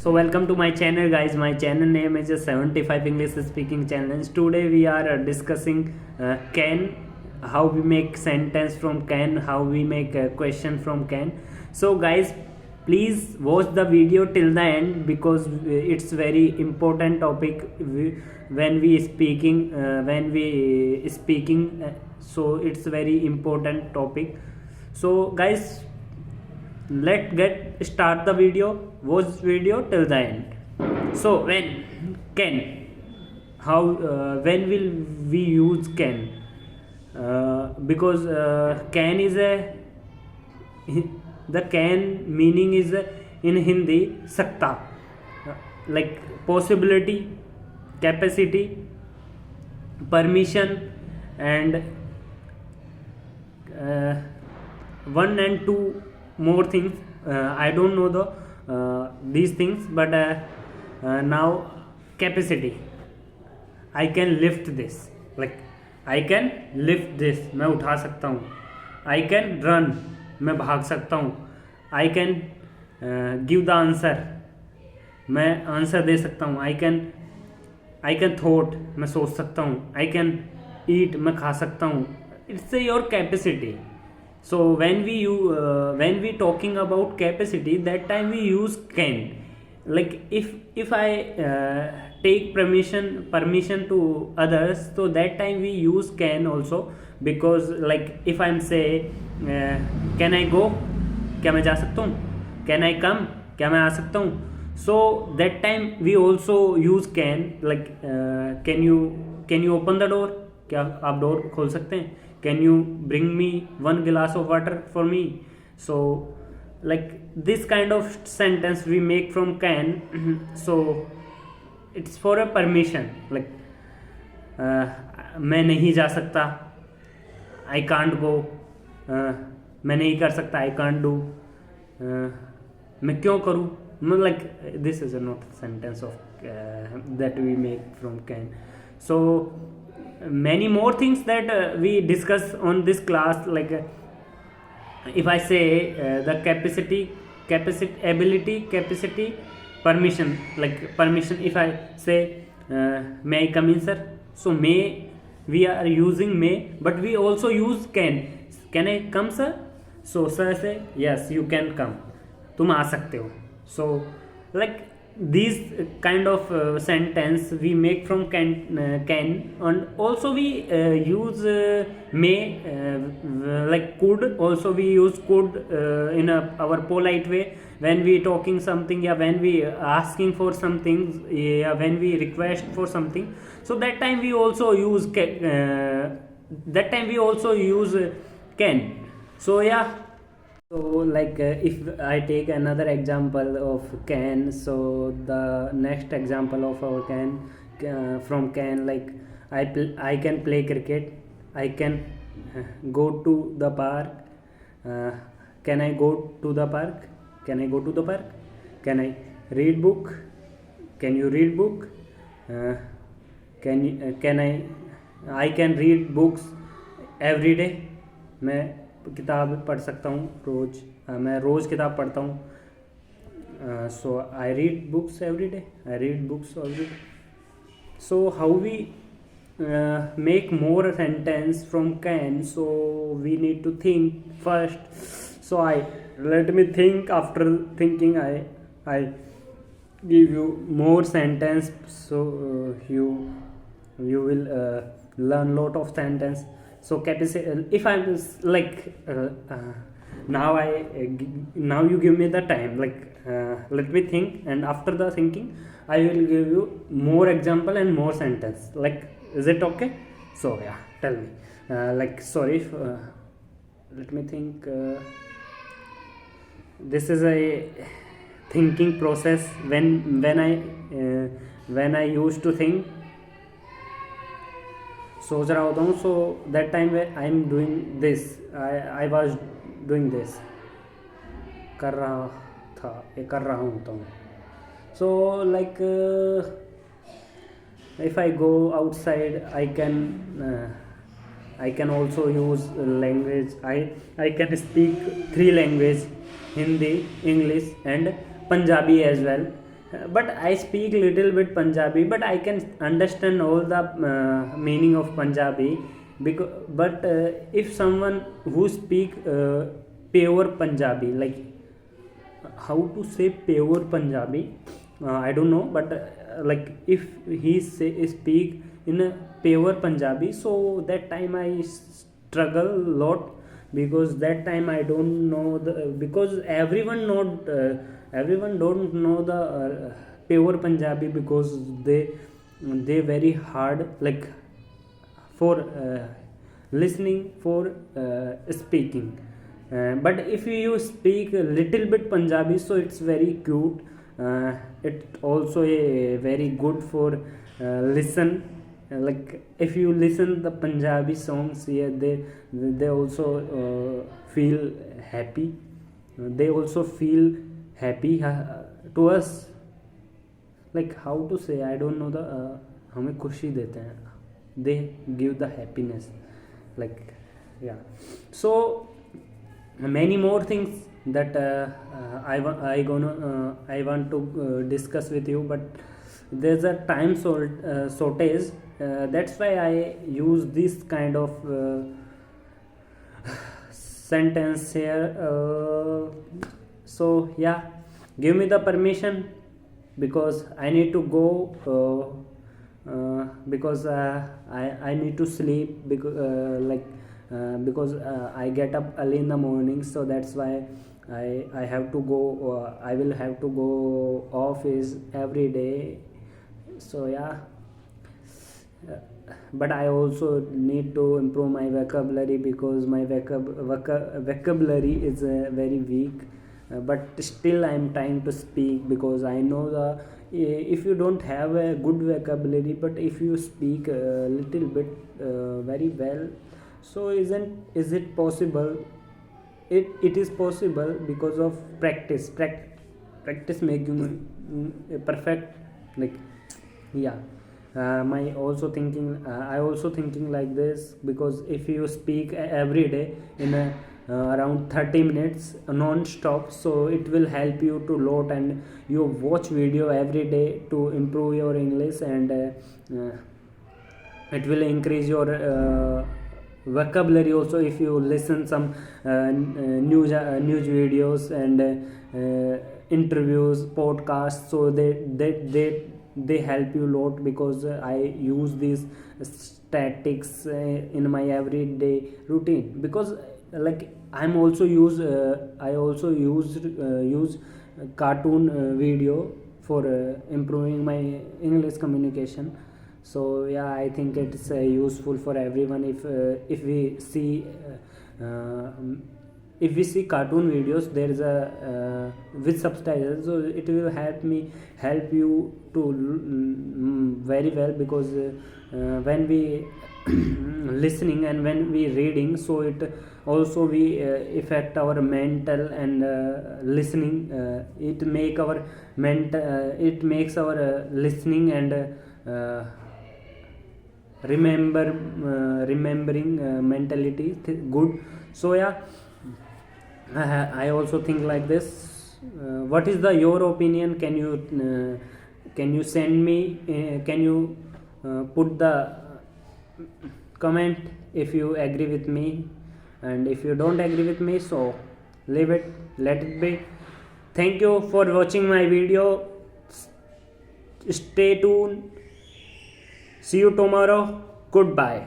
So welcome to my channel, guys. My channel name is a 75 English speaking challenge. Today we are discussing can, how we make sentence from can, how we make a question from can. So guys, please watch the video till the end because it's very important topic when we speaking. So it's very important topic. So guys, let's get start the video. Watch video till the end. So when can, how when will we use can? Because can is a the can meaning is in Hindi sakta, like possibility, capacity, permission, and one and two more things. I don't know these things, but now capacity, I can lift this, like I can lift this, मैं उठा सकता हूँ. I can run, मैं भाग सकता हूँ. I can give the answer, मैं answer दे सकता हूँ. I can thought, मैं सोच सकता हूँ. I can eat, मैं खा सकता हूँ. It's your capacity. So when we talking about capacity, that time we use can. Like if I take permission to others, so that time we use can also. Because like if I'm say can I go, क्या मैं जा सकता हूँ? Can I come, क्या मैं आ सकता हूँ? So that time we also use can. Like can you open the door, क्या आप डोर खोल सकते हैं? Can you bring me one glass of water for me? So like this kind of sentence we make from can. So it's for a permission. Like मैं नहीं जा सकता, I can't go. मैं नहीं कर सकता, I can't do. मैं क्यों करूँ? Like this is not a sentence of that we make from can. So many more things that we discuss on this class. Like if I say the capacity, ability, capacity, permission. Like permission, if I say may I come in, sir? So may, we are using may, but we also use can I come, sir? So sir say yes, you can come, तुम आ सकते हो. So like these kind of sentence we make from can, and also we use may, like could. Also we use could in our polite way when we talking something, yeah, when we asking for something, yeah, when we request for something. So that time we also use can. So yeah. So like if I take another example of can, so the next example of our can from can, like I can play cricket, I can go to the park. Can I go to the park? Can I go to the park? Can I read book? Can you read book? Can I can read books every day. मैं किताब पढ़ सकता हूँ रोज़, मैं रोज़ किताब पढ़ता हूँ. So I read books every day, I read books every day. So how we make more sentence from can? So we need to think first. So let me think. After thinking, I give you more sentence. So you will learn lot of sentence. So capacity, if I'm like now you give me the time, like let me think, and after the thinking I will give you more example and more sentence. Like, is it okay? So yeah, tell me. Like sorry if, let me think. This is a thinking process when I used to think, सोच रहा होता हूँ. So that time I am doing this, I was doing this, कर रहा होता हूँ. So like if I go outside, I can also use language. I can speak 3 languages: Hindi, English, and Punjabi as well. but I speak little bit Punjabi, but I can understand all the meaning of Punjabi. Because, but if someone who speak pure Punjabi, like how to say pure Punjabi, I don't know, but like if he say speak in a pure Punjabi, so that time I struggle a lot, because that time I don't know the, because everyone don't know the pure Punjabi, because they very hard, like for listening, for speaking. But if you speak a little bit Punjabi, so it's very cute. It also a very good for listen. Like if you listen the Punjabi songs, yeah, they also feel happy. They also feel happy to us. Like how to say, I don't know the हमें खुशी देते हैं, they give the happiness, like yeah. So many more things that I want to discuss with you, but there's a time shortage, that's why I use this kind of sentence here. So yeah, give me the permission, because I need to go, because I need to sleep, because because I get up early in the morning, so that's why I have to go, I will have to go office every day. So yeah, but I also need to improve my vocabulary, because my vocabulary is very weak. But still I am trying to speak, because I know the if you don't have a good vocabulary, but if you speak a little bit very well, so is it possible? It is possible because of practice. Practice make you perfect, like yeah. My also thinking I also thinking like this, because if you speak every day in a around 30 minutes non-stop, so it will help you to lot, and you watch video every day to improve your English, and it will increase your vocabulary also. If you listen some news videos and interviews, podcasts, so they help you a lot, because I use these statics in my everyday routine, because like I'm also use I also use cartoon video for improving my English communication. So yeah, I think it's useful for everyone. If we see cartoon videos, there is a with subtitles, so it will help you to very well, because when we listening and when we reading, so it also we affect our mental, and listening, it makes our listening and remembering mentality good. So yeah, I also think like this. What is the your opinion? Can you send me? Can you put the comment if you agree with me, and if you don't agree with me, so leave it, let it be. Thank you for watching my video. Stay tuned. See you tomorrow. Goodbye.